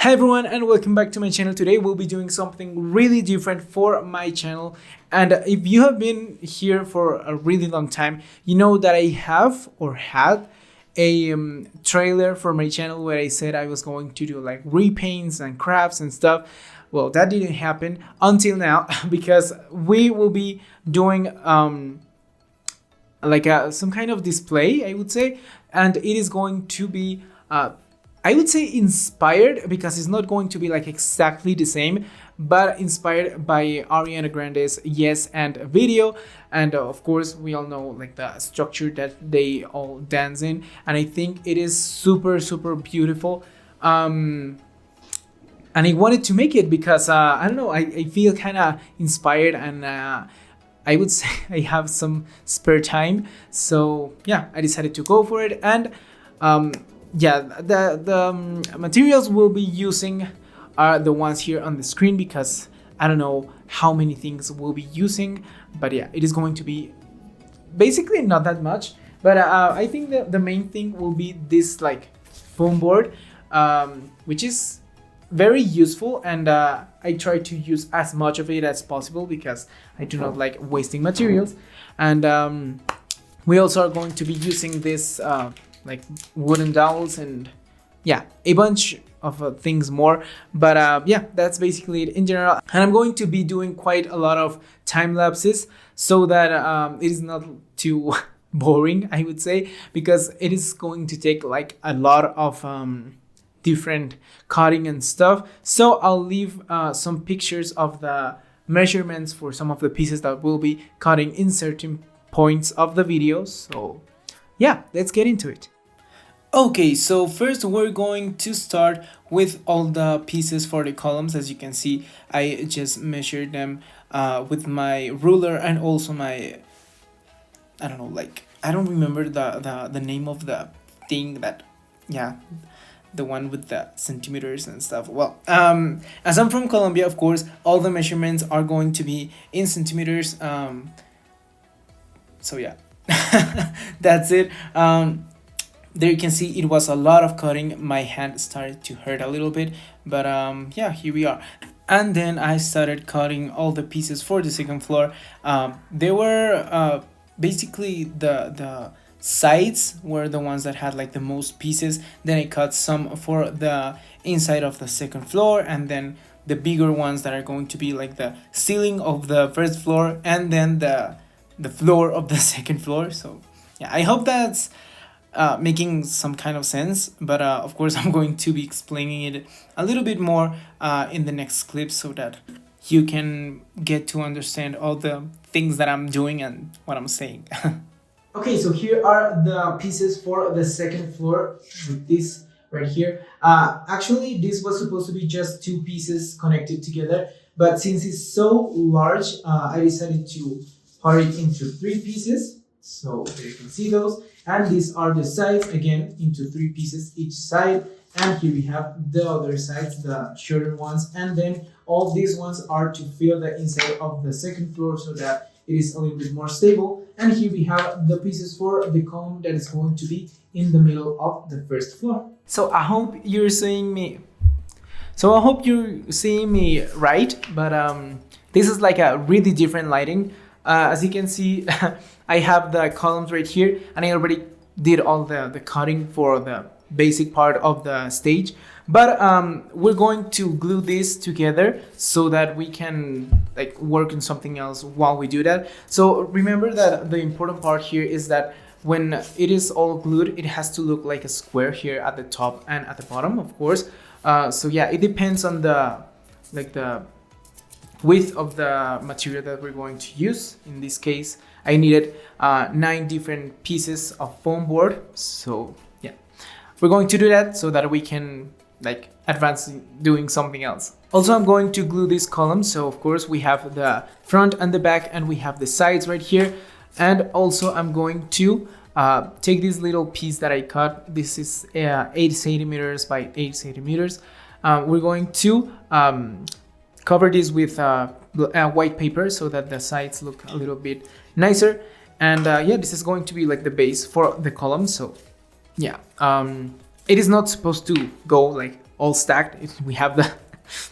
Hi everyone and welcome back to my channel. Today we'll be doing something really different for my channel, and if you have been here for a really long time, you know that I have or had a trailer for my channel where I said I was going to do like repaints and crafts and stuff. Well, that didn't happen until now because we will be doing some kind of display, I would say, and it is going to be I would say inspired, because it's not going to be like exactly the same, but inspired by Ariana Grande's Yes and video. And of course we all know like the structure that they all dance in, and I think it is super beautiful. And I wanted to make it because I don't know, I feel kind of inspired, and I would say I have some spare time, so yeah, I decided to go for it. And yeah, the materials we'll be using are the ones here on the screen, because I don't know how many things we'll be using, but yeah, it is going to be basically not that much. But I think that the main thing will be this like foam board, which is very useful, and I try to use as much of it as possible because I do not like wasting materials. And we also are going to be using this like wooden dowels and yeah, a bunch of things more. But yeah, that's basically it in general. And I'm going to be doing quite a lot of time lapses so that it is not too boring, I would say, because it is going to take like a lot of different cutting and stuff. So I'll leave some pictures of the measurements for some of the pieces that we'll be cutting in certain points of the video. So yeah, let's get into it. Okay, so first we're going to start with all the pieces for the columns. As you can see, I just measured them with my ruler, and also my, I don't know, like, I don't remember the name of the thing that, yeah, the one with the centimeters and stuff. Well, as I'm from Colombia, of course, all the measurements are going to be in centimeters. So yeah, that's it. There you can see it was a lot of cutting. My hand started to hurt a little bit, but yeah, here we are. And then I started cutting all the pieces for the second floor. They were basically the sides were the ones that had like the most pieces. Then I cut some for the inside of the second floor, and then the bigger ones that are going to be like the ceiling of the first floor, and then the floor of the second floor. So yeah, I hope that's making some kind of sense, but of course I'm going to be explaining it a little bit more in the next clip, so that you can get to understand all the things that I'm doing and what I'm saying. Okay, so here are the pieces for the second floor with this right here. Actually, this was supposed to be just two pieces connected together, but since it's so large, I decided to part it into three pieces. So there you can see those, and these are the sides, again into three pieces each side. And here we have the other sides, the shorter ones, and then all these ones are to fill the inside of the second floor so that it is a little bit more stable. And here we have the pieces for the column that is going to be in the middle of the first floor. So I hope you're seeing me. Right, but this is like a really different lighting. As you can see, I have the columns right here, and I already did all the cutting for the basic part of the stage. But we're going to glue this together so that we can like work on something else while we do that. So remember that the important part here is that when it is all glued, it has to look like a square here at the top and at the bottom, of course. So yeah, it depends on the width of the material that we're going to use. In this case, I needed 9 different pieces of foam board. So yeah, we're going to do that so that we can like advance doing something else. Also, I'm going to glue this column. So of course we have the front and the back, and we have the sides right here. And also I'm going to take this little piece that I cut. This is 8 centimeters by 8 centimeters. We're going to cover this with white paper so that the sides look a little bit nicer. And yeah, this is going to be like the base for the column. So yeah, it is not supposed to go like all stacked. We have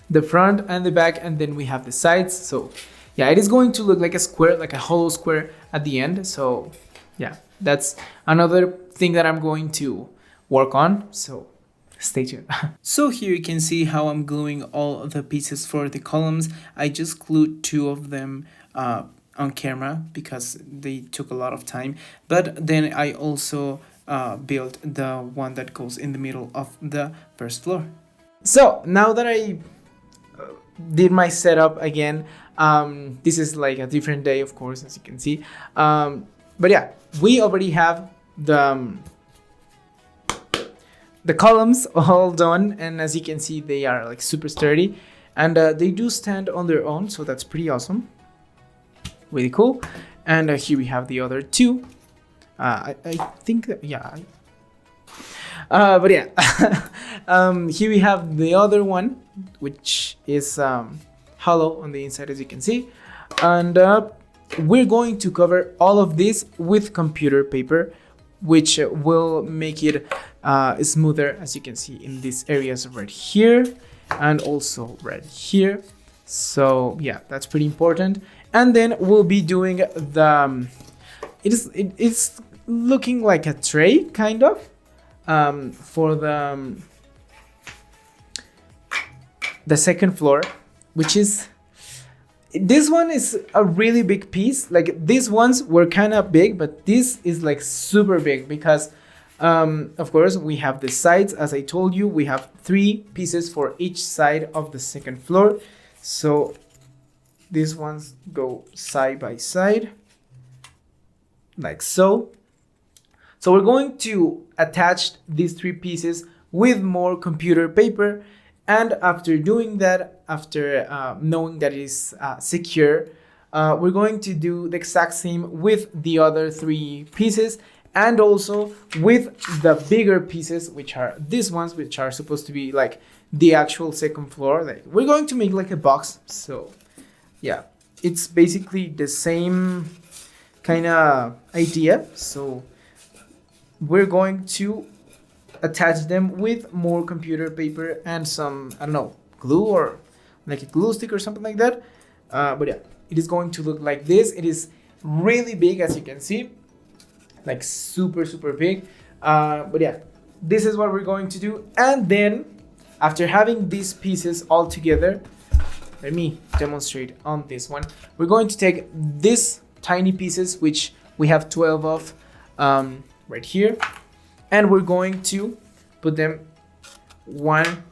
the front and the back, and then we have the sides. So yeah, it is going to look like a square, like a hollow square at the end. So yeah, that's another thing that I'm going to work on. So stay tuned. So here you can see how I'm gluing all of the pieces for the columns. I just glued 2 of them on camera because they took a lot of time. But then I also built the one that goes in the middle of the first floor. So now that I did my setup again, this is like a different day, of course, as you can see. But yeah, we already have the columns all done, and as you can see, they are like super sturdy, and they do stand on their own, so that's pretty awesome. Really cool. And here we have the other 2. I think that, yeah. But yeah, here we have the other one, which is hollow on the inside, as you can see. And we're going to cover all of this with computer paper, which will make it smoother, as you can see in these areas right here and also right here. So yeah, that's pretty important. And then we'll be doing the it's looking like a tray kind of for the second floor, which is, this one is a really big piece. Like these ones were kind of big, but this is like super big because of course we have the sides. As I told you, we have 3 pieces for each side of the second floor. So these ones go side by side like so. So we're going to attach these 3 pieces with more computer paper. And after doing that, after knowing that it is secure, we're going to do the exact same with the other 3 pieces, and also with the bigger pieces, which are these ones, which are supposed to be like the actual second floor. Like we're going to make like a box. So yeah, it's basically the same kind of idea. So we're going to attach them with more computer paper and some, I don't know, glue or like a glue stick or something like that. But yeah, it is going to look like this. It is really big, as you can see, like super big. But yeah, this is what we're going to do. And then after having these pieces all together, let me demonstrate on this one. We're going to take these tiny pieces, which we have 12 of right here, and we're going to put them one,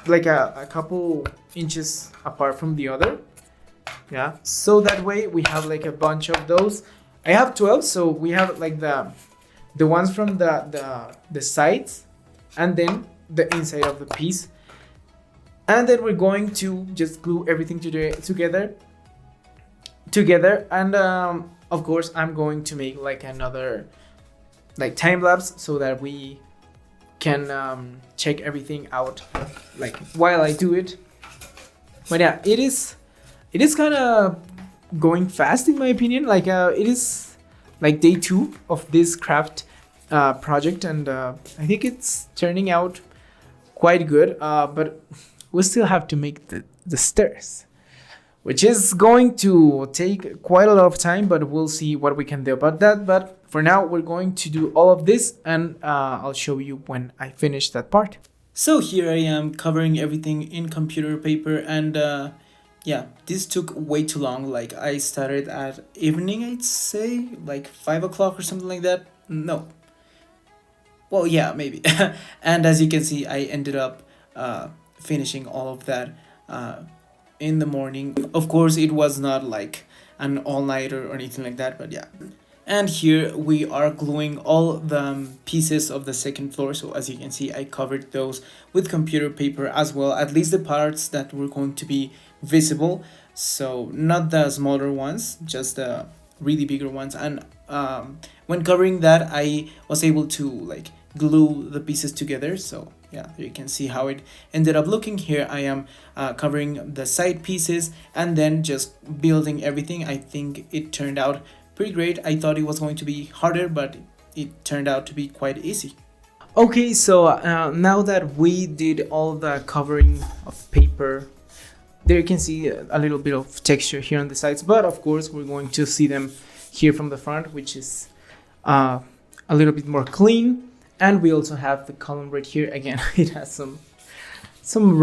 like a couple inches apart from the other. Yeah, so that way we have like a bunch of those. I have 12, so we have like the ones from the sides, and then the inside of the piece. And then we're going to just glue everything together. And of course I'm going to make like another like time lapse so that we can check everything out like while I do it. But yeah, it is kind of going fast in my opinion. Like it is like day 2 of this craft project, and I think it's turning out quite good, but we still have to make the stairs, which is going to take quite a lot of time, but we'll see what we can do about that. But for now, we're going to do all of this, and I'll show you when I finish that part. So here I am covering everything in computer paper, and yeah, this took way too long. Like I started at evening, I'd say, like 5 o'clock or something like that. No. Well, yeah, maybe. And as you can see, I ended up finishing all of that in the morning. Of course, it was not like an all-nighter or anything like that, but yeah. And here we are gluing all the pieces of the second floor. So as you can see, I covered those with computer paper as well, at least the parts that were going to be visible. So not the smaller ones, just the really bigger ones. And when covering that, I was able to like glue the pieces together. So yeah, you can see how it ended up looking. Here I am covering the side pieces and then just building everything. I think it turned out pretty great. I thought it was going to be harder, but it turned out to be quite easy. Okay, so now that we did all the covering of paper, there you can see a little bit of texture here on the sides, but of course we're going to see them here from the front, which is a little bit more clean. And we also have the column right here. Again, it has some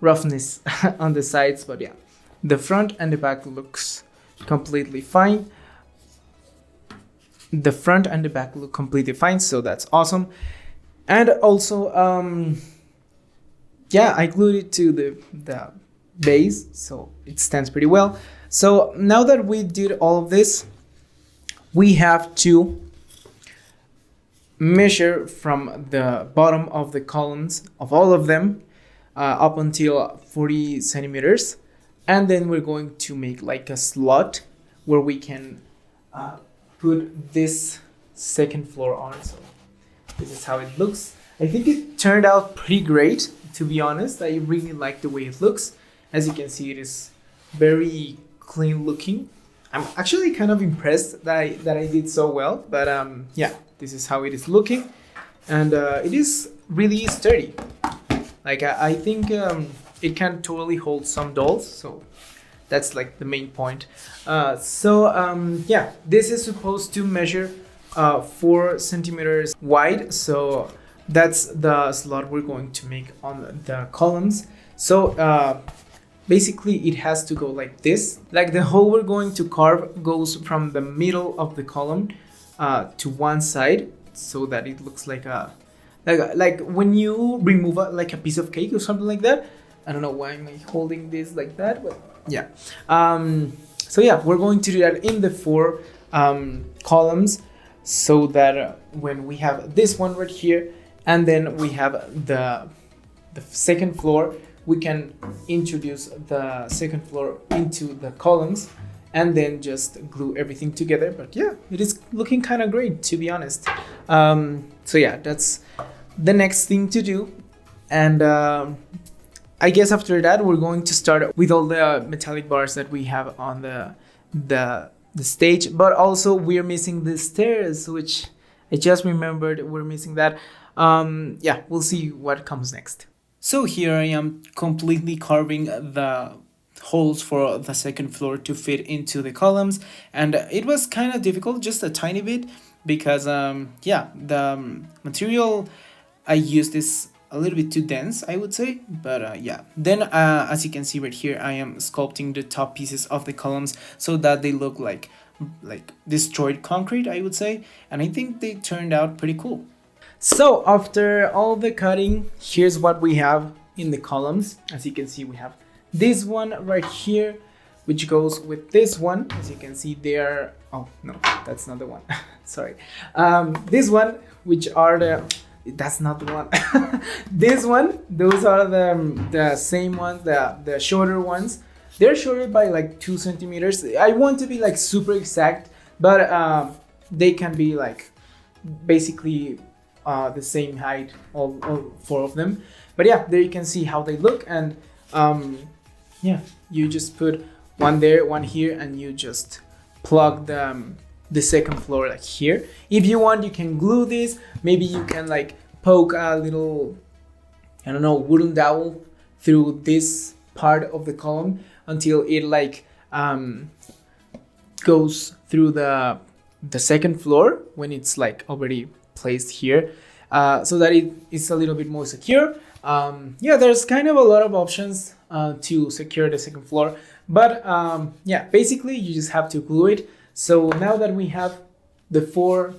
roughness on the sides, but yeah, the front and the back looks completely fine. The front and the back look completely fine, so that's awesome. And also, yeah, I glued it to the base, so it stands pretty well. So now that we did all of this, we have to measure from the bottom of the columns of all of them up until 40 centimeters, and then we're going to make like a slot where we can put this second floor on. So this is how it looks. I think it turned out pretty great, to be honest. I really like the way it looks. As you can see, it is very clean looking. I'm actually kind of impressed that I did so well, but yeah, this is how it is looking, and it is really sturdy. Like I think it can totally hold some dolls, so that's like the main point. Yeah, this is supposed to measure 4 centimeters wide, so that's the slot we're going to make on the columns. So basically it has to go like this. Like the hole we're going to carve goes from the middle of the column to one side, so that it looks like like when you remove like a piece of cake or something like that. I don't know why I'm like holding this like that, but yeah. So yeah, we're going to do that in the 4 columns, so that when we have this one right here, and then we have the second floor, we can introduce the second floor into the columns and then just glue everything together. But yeah, it is looking kind of great, to be honest. So yeah, that's the next thing to do. And I guess after that, we're going to start with all the metallic bars that we have on the stage, but also we're missing the stairs, which I just remembered we're missing that. Yeah, we'll see what comes next. So here I am completely carving the holes for the second floor to fit into the columns, and it was kind of difficult, just a tiny bit, because yeah, the material I used is a little bit too dense, I would say, but yeah. Then as you can see right here, I am sculpting the top pieces of the columns so that they look like destroyed concrete, I would say, and I think they turned out pretty cool. So after all the cutting, here's what we have in the columns. As you can see, we have this one right here, which goes with this one. As you can see there, oh no, that's not the one. Sorry. This one, which are that's not the one. This one, those are the same ones, the shorter ones. They're shorter by like 2 centimeters. I want to be like super exact, but they can be like basically the same height, all 4 of them. But yeah, there you can see how they look, and yeah, you just put one there, one here, and you just plug the second floor like here. If you want, you can glue this. Maybe you can like poke a little, I don't know, wooden dowel through this part of the column until it like goes through the second floor when it's like already placed here, so that it is a little bit more secure. Yeah, there's kind of a lot of options to secure the second floor, but yeah, basically you just have to glue it. So now that we have the 4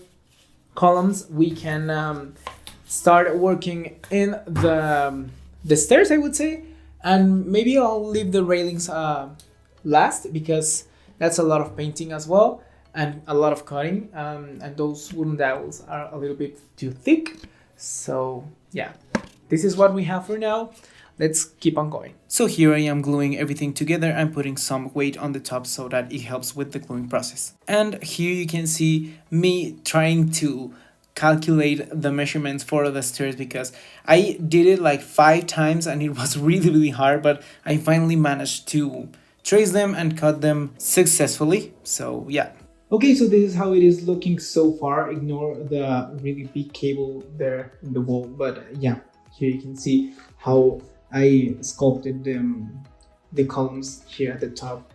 columns, we can start working in the stairs, I would say, and maybe I'll leave the railings last, because that's a lot of painting as well and a lot of cutting, and those wooden dowels are a little bit too thick. So yeah, this is what we have for now. Let's keep on going. So here I am gluing everything together and putting some weight on the top so that it helps with the gluing process. And here you can see me trying to calculate the measurements for the stairs, because I did it like 5 times and it was really hard, but I finally managed to trace them and cut them successfully. So yeah. Okay, so this is how it is looking so far. Ignore the really big cable there in the wall, but yeah, here you can see how I sculpted the columns here at the top,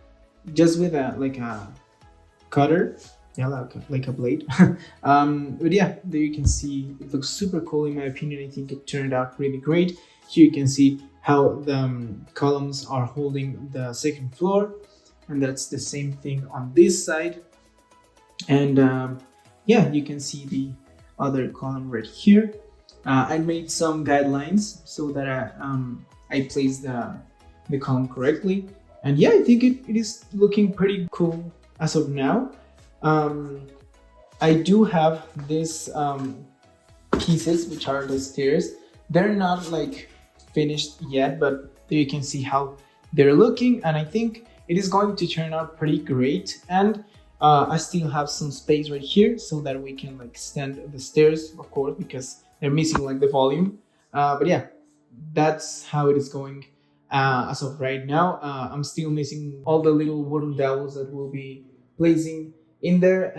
just with a like a cutter, yeah, like a blade. But yeah, there you can see it looks super cool in my opinion. I think it turned out really great. Here you can see how the columns are holding the second floor, and that's the same thing on this side. And yeah, you can see the other column right here. I made some guidelines so that I placed the column correctly. And yeah, I think it is looking pretty cool as of now. I do have these pieces, which are the stairs. They're not like finished yet, but there you can see how they're looking, and I think it is going to turn out pretty great. And I still have some space right here so that we can like stand the stairs, of course, because they're missing like the volume. But yeah, that's how it is going as of right now. I'm still missing all the little wooden dowels that we'll be placing in there.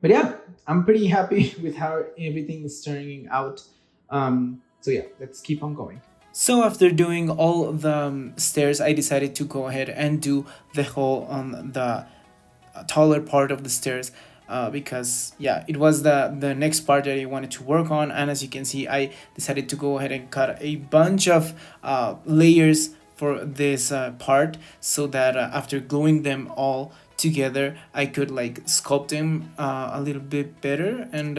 But yeah, I'm pretty happy with how everything is turning out. So yeah, let's keep on going. So after doing all the stairs, I decided to go ahead and do the whole on the taller part of the stairs, because yeah, it was the next part that I wanted to work on. And as you can see, I decided to go ahead and cut a bunch of layers for this part, so that after gluing them all together, I could like sculpt them a little bit better. And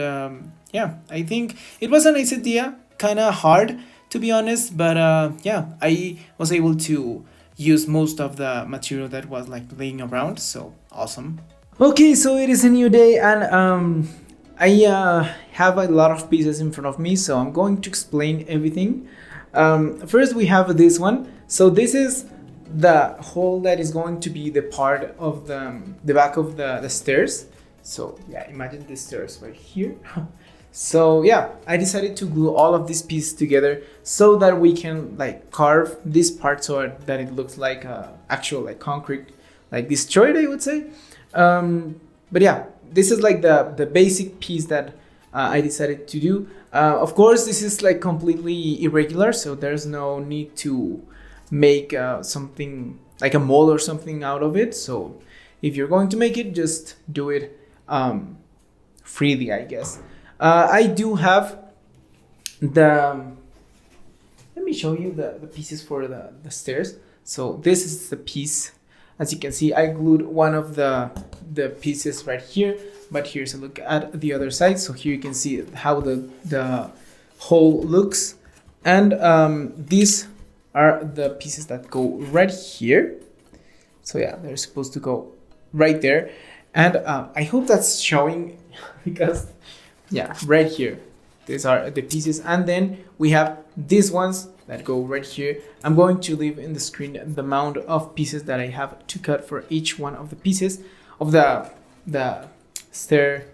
yeah, I think it was a nice idea, kind of hard to be honest, but yeah, I was able to use most of the material that was like laying around, so awesome. Okay, so it is a new day, and I have a lot of pieces in front of me, so I'm going to explain everything. First, we have this one. So this is the hole that is going to be the part of the back of the stairs. So yeah, imagine the stairs right here. So yeah, I decided to glue all of these pieces together so that we can like carve this part so that it looks like actual like concrete, like destroyed, I would say. But yeah, this is like the basic piece that I decided to do. Of course, this is like completely irregular, so there's no need to make something like a mold or something out of it. So if you're going to make it, just do it freely, I guess. I do have the, let me show you the pieces for the stairs. So this is the piece. As you can see, I glued one of the pieces right here, but here's a look at the other side. So here you can see how the hole looks. And these are the pieces that go right here. So yeah, they're supposed to go right there. And I hope that's showing because yeah, right here, these are the pieces. And then we have these ones that go right here. I'm going to leave in the screen the amount of pieces that I have to cut for each one of the pieces of the stair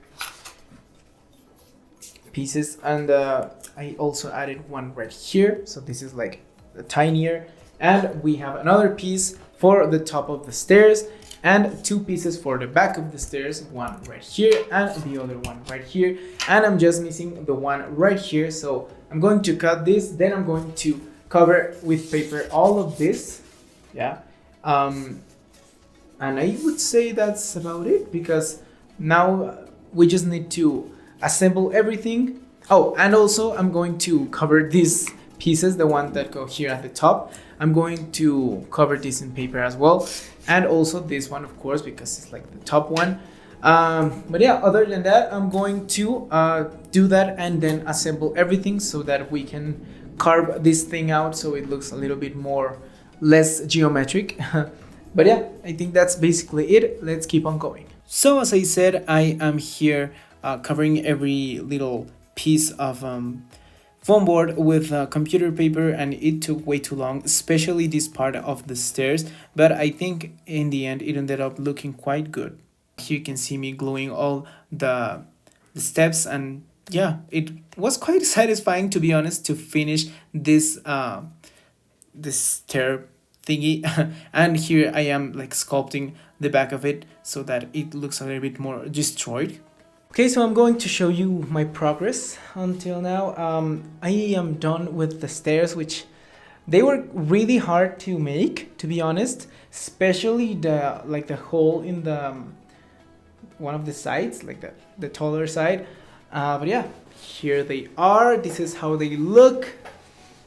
pieces. And I also added one right here, so this is like the tinier. And we have another piece for the top of the stairs, and two pieces for the back of the stairs, one right here and the other one right here. And I'm just missing the one right here, so I'm going to cut this, then I'm going to cover with paper all of this. Yeah, and I would say that's about it, because now we just need to assemble everything. Oh, and also I'm going to cover these pieces, the one that go here at the top. I'm going to cover this in paper as well, and also this one, of course, because it's like the top one. But yeah, other than that, I'm going to do that and then assemble everything so that we can carve this thing out so it looks a little bit more less geometric. But yeah, I think that's basically it. Let's keep on going. So as I said, I am here covering every little piece of foam board with computer paper, and it took way too long, especially this part of the stairs, but I think in the end it ended up looking quite good. Here you can see me gluing all the steps, and yeah, it was quite satisfying, to be honest, to finish this this stair thingy. And here I am like sculpting the back of it so that it looks a little bit more destroyed. Okay, so I'm going to show you my progress until now. I am done with the stairs, which they were really hard to make, to be honest, especially the hole in the one of the sides, like the taller side. But yeah, here they are. This is how they look.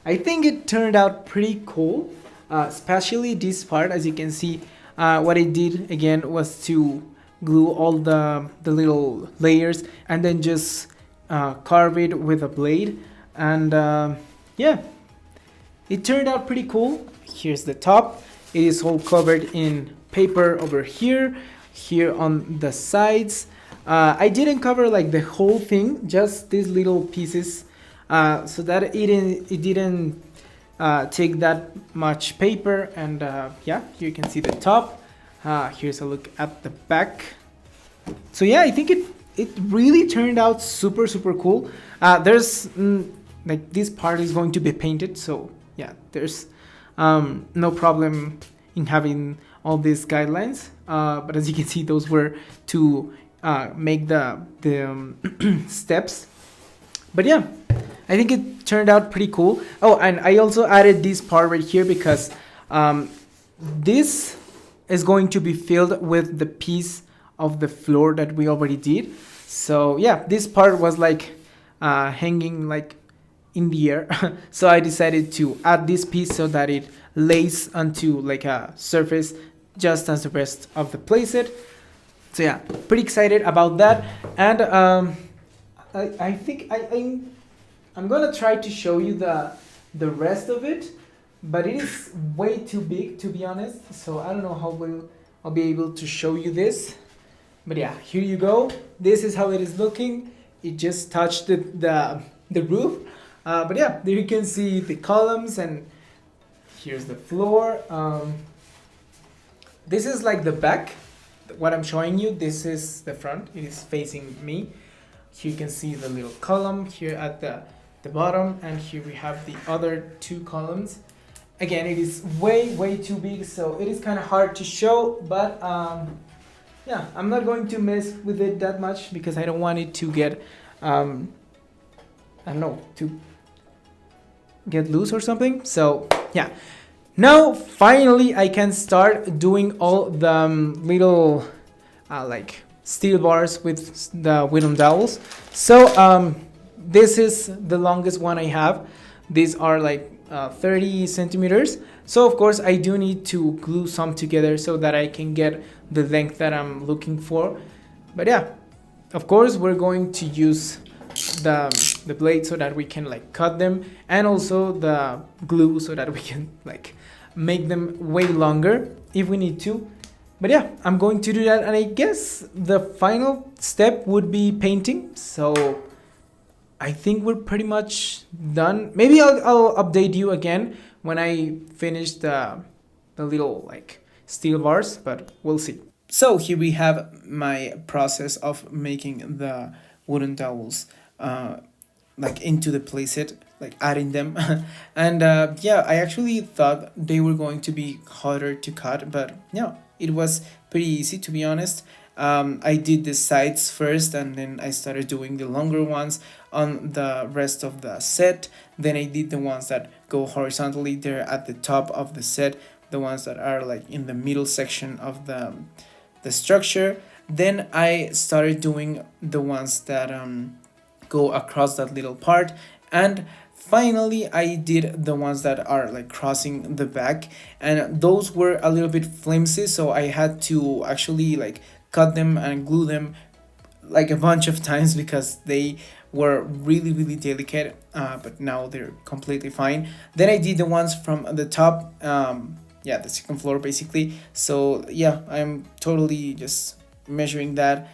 I think it turned out pretty cool, especially this part. As you can see, what I did again was to glue all the little layers and then just carve it with a blade. And yeah, it turned out pretty cool. Here's the top. It is all covered in paper over here on the sides. I didn't cover like the whole thing, just these little pieces, so that it didn't take that much paper. And yeah, here you can see the top. Here's a look at the back. So yeah, I think it really turned out super cool. There's like this part is going to be painted, so yeah, there's no problem in having all these guidelines. But as you can see, those were to make the steps. But yeah, I think it turned out pretty cool. Oh, and I also added this part right here because this is going to be filled with the piece of the floor that we already did. So yeah, this part was like hanging like in the air. So I decided to add this piece so that it lays onto like a surface just as the rest of the playset. So yeah, pretty excited about that. And I think I'm gonna try to show you the rest of it, but it is way too big, to be honest. So I don't know how I'll be able to show you this. But yeah, here you go. This is how it is looking. It just touched the roof. But yeah, there you can see the columns, and here's the floor. This is like the back. What I'm showing you, this is the front. It is facing me. Here you can see the little column here at the bottom, and here we have the other two columns. Again, it is way too big, so it is kind of hard to show, but yeah, I'm not going to mess with it that much because I don't want it to get I don't know, to get loose or something. So yeah, now finally I can start doing all the little like steel bars with the wooden dowels. So this is the longest one I have. These are like 30 centimeters. So of course I do need to glue some together so that I can get the length that I'm looking for. But yeah, of course we're going to use the blade so that we can like cut them, and also the glue so that we can like make them way longer if we need to. But yeah, I'm going to do that, and I guess the final step would be painting. So I think we're pretty much done. Maybe I'll update you again when I finish the little like steel bars, but we'll see. So here we have my process of making the wooden dowels like into the playset, like adding them. And yeah, I actually thought they were going to be harder to cut, but yeah, it was pretty easy, to be honest. I did the sides first, and then I started doing the longer ones on the rest of the set. Then I did the ones that go horizontally there at the top of the set, the ones that are like in the middle section of the structure. Then I started doing the ones that go across that little part, and finally I did the ones that are like crossing the back, and those were a little bit flimsy, so I had to actually like cut them and glue them like a bunch of times because they were really delicate, but now they're completely fine. Then I did the ones from the top, yeah, the second floor basically. So yeah, I'm totally just measuring that.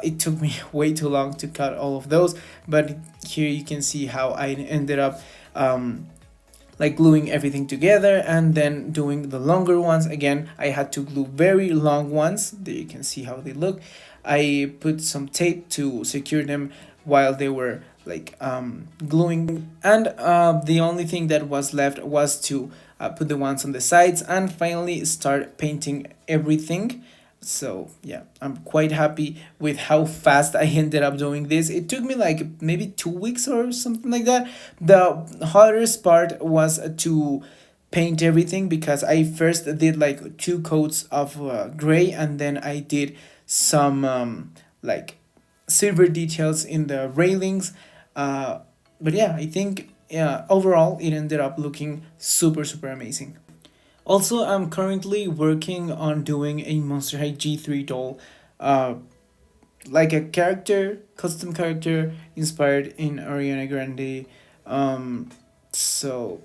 It took me way too long to cut all of those, but here you can see how I ended up like gluing everything together and then doing the longer ones. Again, I had to glue very long ones. There you can see how they look. I put some tape to secure them while they were like gluing, and the only thing that was left was to put the ones on the sides and finally start painting everything. So yeah, I'm quite happy with how fast I ended up doing this. It took me like maybe 2 weeks or something like that. The hardest part was to paint everything, because I first did like 2 coats of gray, and then I did some like silver details in the railings. But yeah, I think overall it ended up looking super amazing. Also, I'm currently working on doing a Monster High G3 doll, uh, like a character, custom character inspired in Ariana Grande. So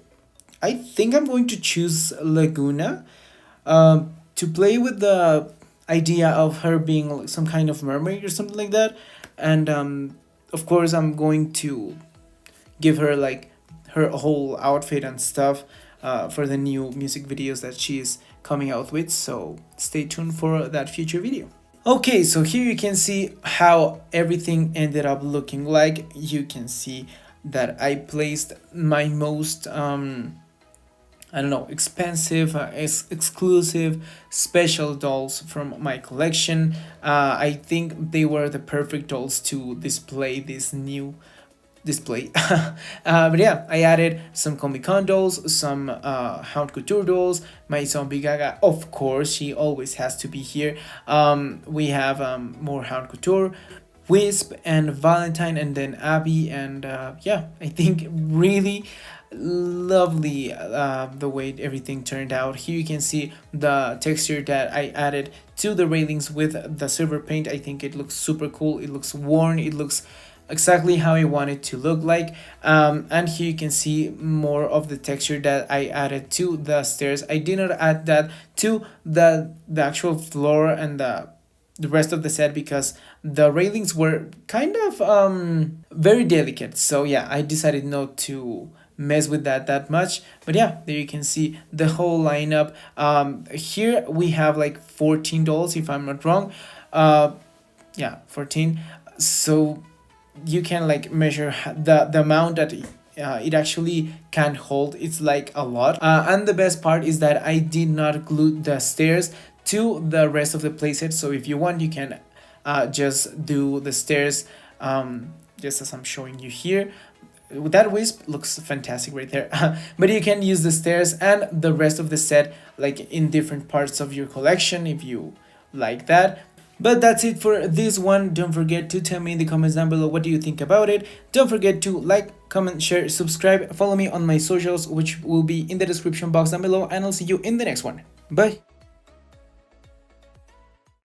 I think I'm going to choose Laguna, to play with the idea of her being some kind of mermaid or something like that. And of course, I'm going to give her like her whole outfit and stuff for the new music videos that she is coming out with. So stay tuned for that future video. Okay, so here you can see how everything ended up looking like. You can see that I placed my most I don't know, expensive, exclusive, special dolls from my collection. I think they were the perfect dolls to display this new display. But yeah, I added some Comic Con dolls, some Hound Couture dolls, my Zombie Gaga, of course, she always has to be here. We have more Hound Couture, Wisp, and Valentine, and then Abby, and yeah, I think really lovely the way everything turned out. Here you can see the texture that I added to the railings with the silver paint. I think it looks super cool, it looks worn, it looks exactly how I want it to look like. And here you can see more of the texture that I added to the stairs. I did not add that to the actual floor and the rest of the set, because the railings were kind of very delicate. So yeah, I decided not to mess with that much. But yeah, there you can see the whole lineup. Here we have like 14 dolls, if I'm not wrong. Yeah, 14. So you can like measure the amount that it actually can hold. It's like a lot. And the best part is that I did not glue the stairs to the rest of the playset. So if you want, you can just do the stairs just as I'm showing you here. That wisp looks fantastic right there. But you can use the stairs and the rest of the set like in different parts of your collection if you like that. But that's it for this one. Don't forget to tell me in the comments down below what do you think about it. Don't forget to like, comment, share, subscribe, follow me on my socials, which will be in the description box down below, and I'll see you in the next one. Bye.